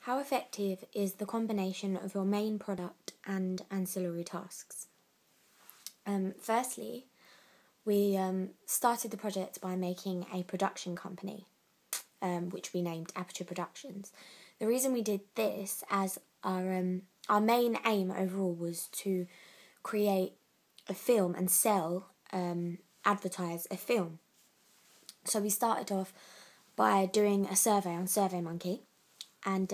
How effective is the combination of your main product and ancillary tasks? Firstly, we started the project by making a production company, which we named Aperture Productions. The reason we did this, as our main aim overall was to create a film and advertise a film. So we started off by doing a survey on SurveyMonkey and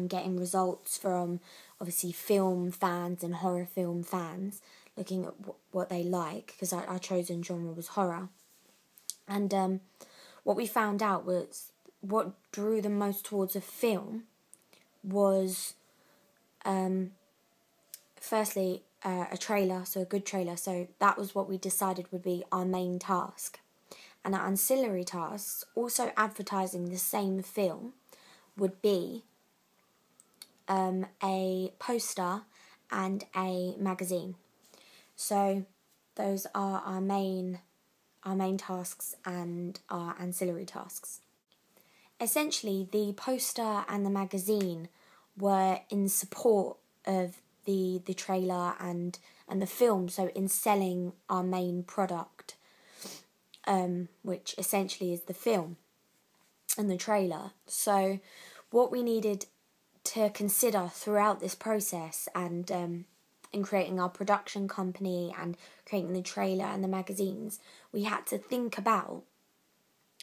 getting results from obviously film fans and horror film fans, looking at what they like, because our chosen genre was horror. And what we found out was what drew them most towards a film was firstly a trailer, so a good trailer. So that was what we decided would be our main task. And our ancillary tasks, also advertising the same film, would be a poster and a magazine. So those are our main tasks and our ancillary tasks. Essentially, the poster and the magazine were in support of the trailer and the film, so in selling our main product, which essentially is the film and the trailer. So what we needed to consider throughout this process and in creating our production company and creating the trailer and the magazines, we had to think about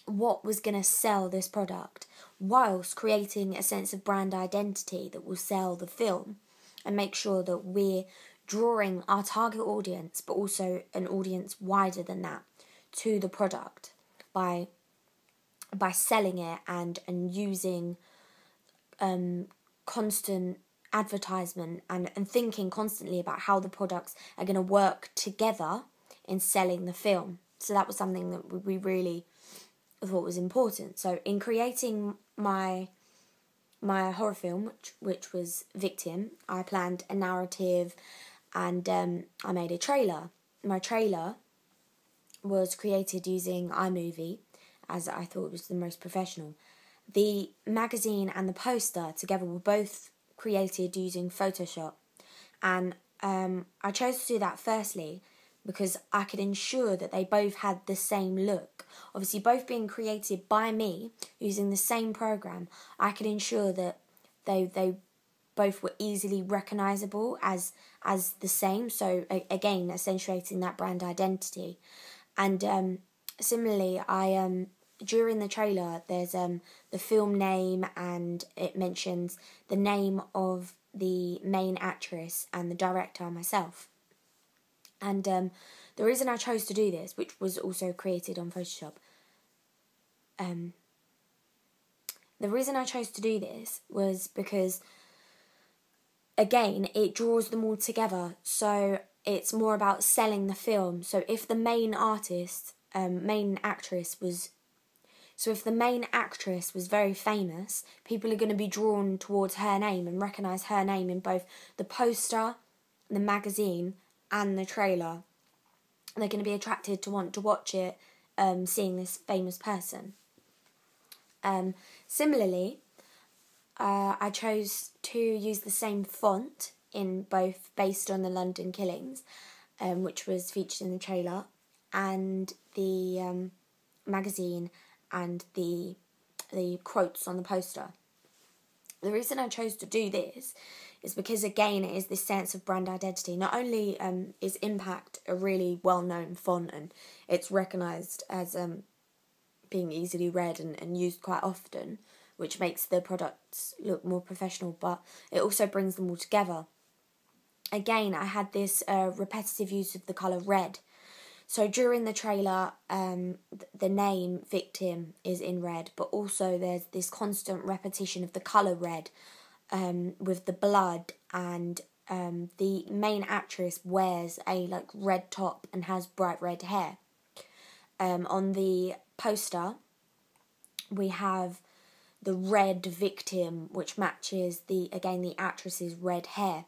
what was going to sell this product whilst creating a sense of brand identity that will sell the film, and make sure that we're drawing our target audience, but also an audience wider than that, to the product by selling it and using constant advertisement and thinking constantly about how the products are going to work together in selling the film. So that was something that we really thought was important. So in creating my horror film, which was Victim, I planned a narrative and I made a trailer. My trailer was created using iMovie, as I thought it was the most professional. The magazine and the poster together were both created using Photoshop, and I chose to do that firstly because I could ensure that they both had the same look. Obviously, both being created by me using the same program, I could ensure that they both were easily recognisable as the same. So again, accentuating that brand identity. And similarly, I during the trailer, there's the film name, and it mentions the name of the main actress and the director, myself. And the reason I chose to do this, which was also created on Photoshop, the reason I chose to do this was because, again, it draws them all together. So it's more about selling the film. So if the main actress was very famous, people are going to be drawn towards her name and recognise her name in both the poster, the magazine, and the trailer. They're going to be attracted to want to watch it, seeing this famous person. Similarly, I chose to use the same font in both based on the London killings, which was featured in the trailer, and the magazine and the quotes on the poster. The reason I chose to do this is because, again, it is this sense of brand identity. Not only is Impact a really well-known font and it's recognised as being easily read and used quite often, which makes the products look more professional, but it also brings them all together. Again, I had this repetitive use of the colour red. So during the trailer, the name Victim is in red, but also there's this constant repetition of the colour red with the blood, and the main actress wears a red top and has bright red hair. On the poster, we have the red Victim, which matches the actress's red hair.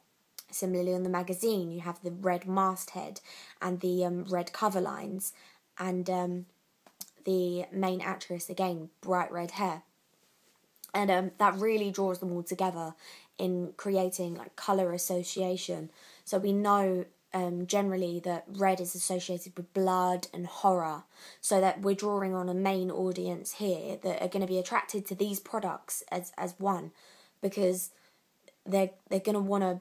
Similarly, on the magazine, you have the red masthead and the red cover lines, and the main actress, again, bright red hair. And that really draws them all together in creating like colour association. So we know generally that red is associated with blood and horror, so that we're drawing on a main audience here that are going to be attracted to these products as one, because they're going to want to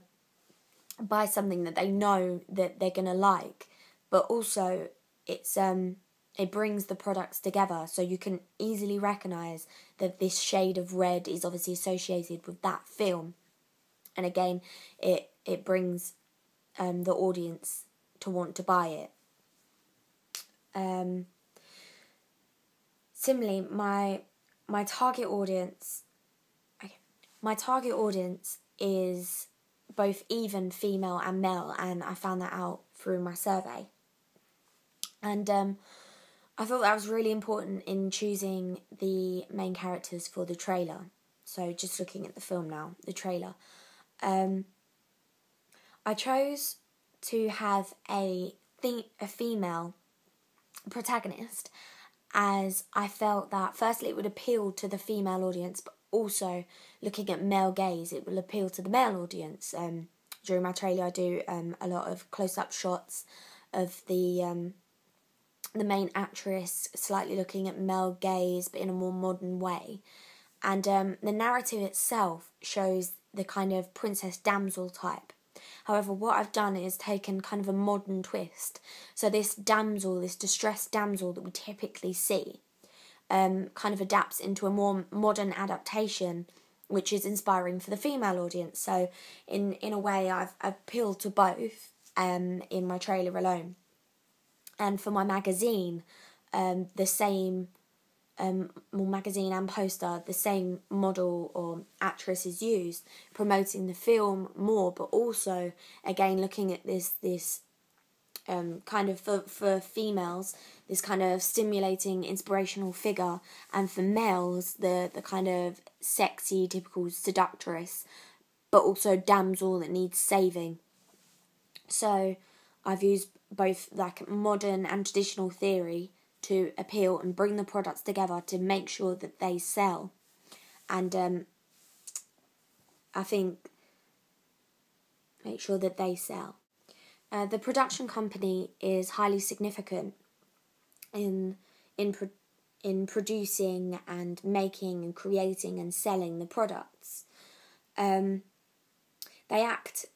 buy something that they know that they're going to like, but also it's it brings the products together, so you can easily recognise that this shade of red is obviously associated with that film. And again, it brings the audience to want to buy it. Similarly, my target audience, my target audience is both even female and male, and I found that out through my survey. And I thought that was really important in choosing the main characters for the trailer. So just looking at the film now, the trailer. I chose to have a female protagonist, as I felt that firstly it would appeal to the female audience, but also looking at male gaze, it will appeal to the male audience. During my trailer I do a lot of close-up shots of the main actress slightly looking at male gaze, but in a more modern way. And the narrative itself shows the kind of princess damsel type. However, what I've done is taken kind of a modern twist. So this damsel, this distressed damsel that we typically see, kind of adapts into a more modern adaptation, which is inspiring for the female audience. So in a way, I've appealed to both in my trailer alone. And for my magazine, the same magazine and poster, the same model or actress is used, promoting the film more, but also again looking at this kind of for females, this kind of stimulating inspirational figure, and for males the kind of sexy typical seductress, but also damsel that needs saving. So I've used both like modern and traditional theory to appeal and bring the products together to make sure that they sell. And I think make sure that they sell. The production company is highly significant in producing and making and creating and selling the products. They act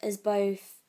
as both